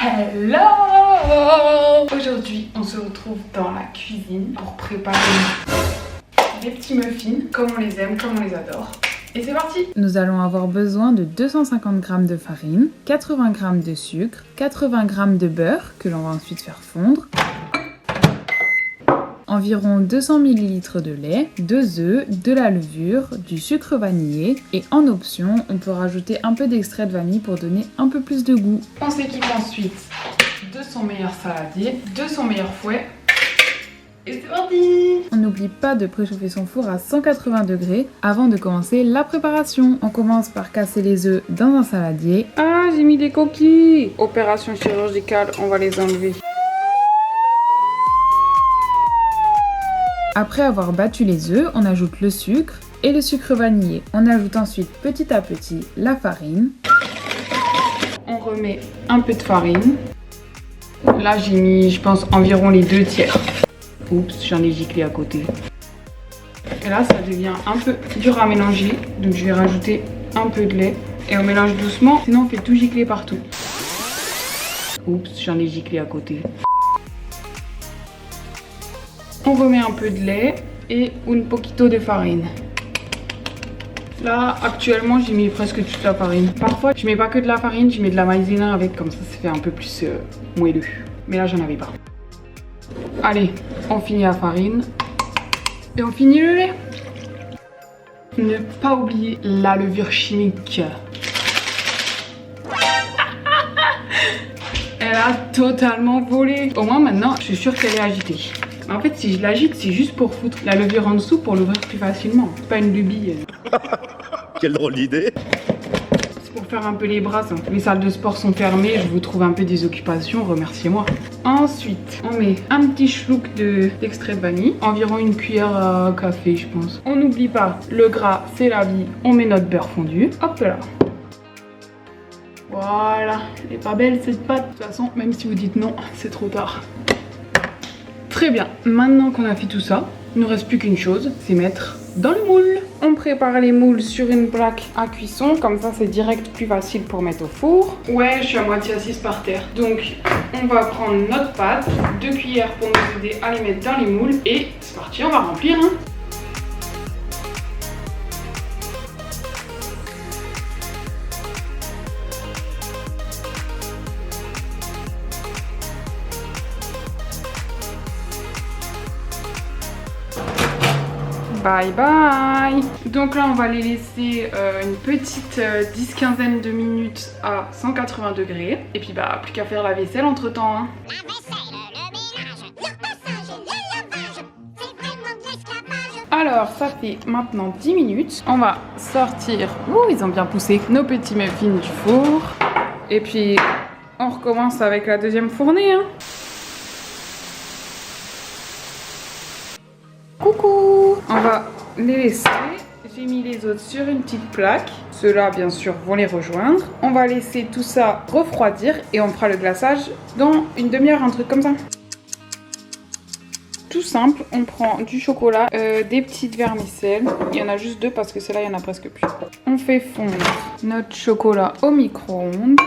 Hello! Aujourd'hui, on se retrouve dans la cuisine pour préparer des petits muffins comme on les aime, comme on les adore. Et c'est parti! Nous allons avoir besoin de 250 g de farine, 80 g de sucre, 80 g de beurre que l'on va ensuite faire fondre, environ 200 ml de lait, 2 œufs, de la levure, du sucre vanillé et en option, on peut rajouter un peu d'extrait de vanille pour donner un peu plus de goût. On s'équipe ensuite de son meilleur saladier, de son meilleur fouet. Et c'est parti! On n'oublie pas de préchauffer son four à 180 degrés avant de commencer la préparation. On commence par casser les œufs dans un saladier. Ah, j'ai mis des coquilles! Opération chirurgicale, on va les enlever. Après avoir battu les œufs, on ajoute le sucre et le sucre vanillé. On ajoute ensuite petit à petit la farine. On remet un peu de farine. Là, j'ai mis, je pense, environ les 2 tiers. Oups, j'en ai giclé à côté. Et là, ça devient un peu dur à mélanger. Donc, je vais rajouter un peu de lait. Et on mélange doucement, sinon on fait tout gicler partout. Oups, j'en ai giclé à côté. On remet un peu de lait et un poquito de farine. Là, actuellement, j'ai mis presque toute la farine. Parfois, je mets pas que de la farine, je mets de la maïzena avec, comme ça fait un peu plus moelleux. Mais là, j'en avais pas. Allez, on finit la farine et on finit le lait. Ne pas oublier la levure chimique. Elle a totalement volé. Au moins maintenant, je suis sûre qu'elle est agitée. En fait, si je l'agite, c'est juste pour foutre la levure en dessous pour l'ouvrir plus facilement. C'est pas une lubie. Quelle drôle d'idée! C'est pour faire un peu les bras. Ça. Les salles de sport sont fermées. Je vous trouve un peu des occupations. Remerciez-moi. Ensuite, on met un petit schluck d'extrait de vanille. Environ une cuillère à café, je pense. On n'oublie pas, le gras, c'est la vie. On met notre beurre fondu. Hop là. Voilà. Elle est pas belle cette pâte. De toute façon, même si vous dites non, c'est trop tard. Très bien, maintenant qu'on a fait tout ça, il ne nous reste plus qu'une chose, c'est mettre dans le moule. On prépare les moules sur une plaque à cuisson, comme ça c'est direct plus facile pour mettre au four. Ouais, je suis à moitié assise par terre. Donc on va prendre notre pâte, 2 cuillères pour nous aider à les mettre dans les moules et c'est parti, on va remplir. Hein. Bye bye. Donc là on va les laisser une petite 10-15 de minutes à 180 degrés. Et puis bah plus qu'à faire la vaisselle entre temps hein. La vaisselle, le ménage, le repassage, le lavage, c'est vraiment de l'esclavage. Alors ça fait maintenant 10 minutes. On va sortir, ouh ils ont bien poussé, nos petits muffins du four. Et puis on recommence avec la deuxième fournée hein. Coucou! On va les laisser. J'ai mis les autres sur une petite plaque. Ceux-là, bien sûr, vont les rejoindre. On va laisser tout ça refroidir et on fera le glaçage dans une demi-heure, un truc comme ça. Tout simple, on prend du chocolat, des petites vermicelles. Il y en a juste 2 parce que celle-là, il y en a presque plus. On fait fondre notre chocolat au micro-ondes.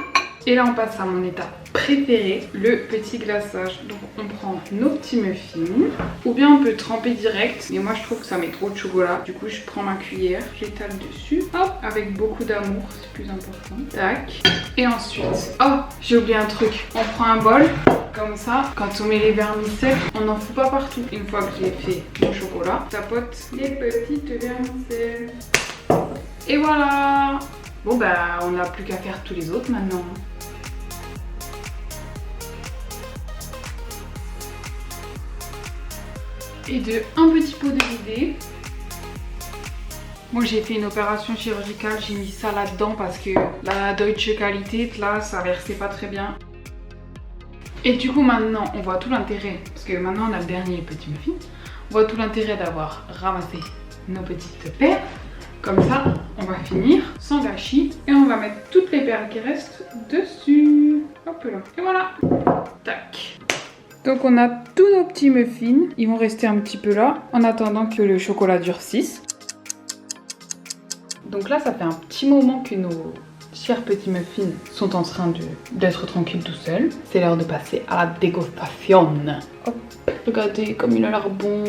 Et là, on passe à mon état préféré, le petit glaçage. Donc, on prend nos petits muffins. Ou bien, on peut tremper direct. Mais moi, je trouve que ça met trop de chocolat. Du coup, je prends ma cuillère, j'étale dessus. Hop, avec beaucoup d'amour, c'est plus important. Tac. Et ensuite, oh, j'ai oublié un truc. On prend un bol. Comme ça, quand on met les vermicelles, on n'en fout pas partout. Une fois que j'ai fait mon chocolat, je tapote les petites vermicelles. Et voilà. Bon, bah, on n'a plus qu'à faire tous les autres maintenant. Et de un petit pot de vidé. Moi j'ai fait une opération chirurgicale, j'ai mis ça là-dedans parce que la Deutsche Qualität là ça versait pas très bien. Et du coup maintenant on voit tout l'intérêt, parce que maintenant on a le dernier petit muffin, on voit tout l'intérêt d'avoir ramassé nos petites perles. Comme ça on va finir sans gâchis et on va mettre toutes les perles qui restent dessus. Hop là. Et voilà. Tac. Donc on a tous nos petits muffins, ils vont rester un petit peu là en attendant que le chocolat durcisse. Donc là ça fait un petit moment que nos chers petits muffins sont en train d'être tranquilles tout seuls. C'est l'heure de passer à la dégustation. Hop, regardez comme il a l'air bon.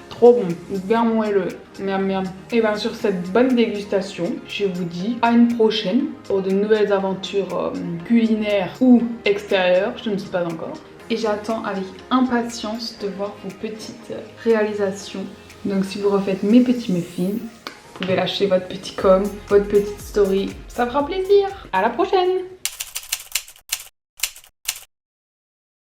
Trop bon, bien moelleux, miam miam. Et bien sur cette bonne dégustation, je vous dis à une prochaine pour de nouvelles aventures culinaires ou extérieures, je ne sais pas encore. Et j'attends avec impatience de voir vos petites réalisations. Donc si vous refaites mes petits muffins, vous pouvez lâcher votre petit com, votre petite story, ça fera plaisir. À la prochaine!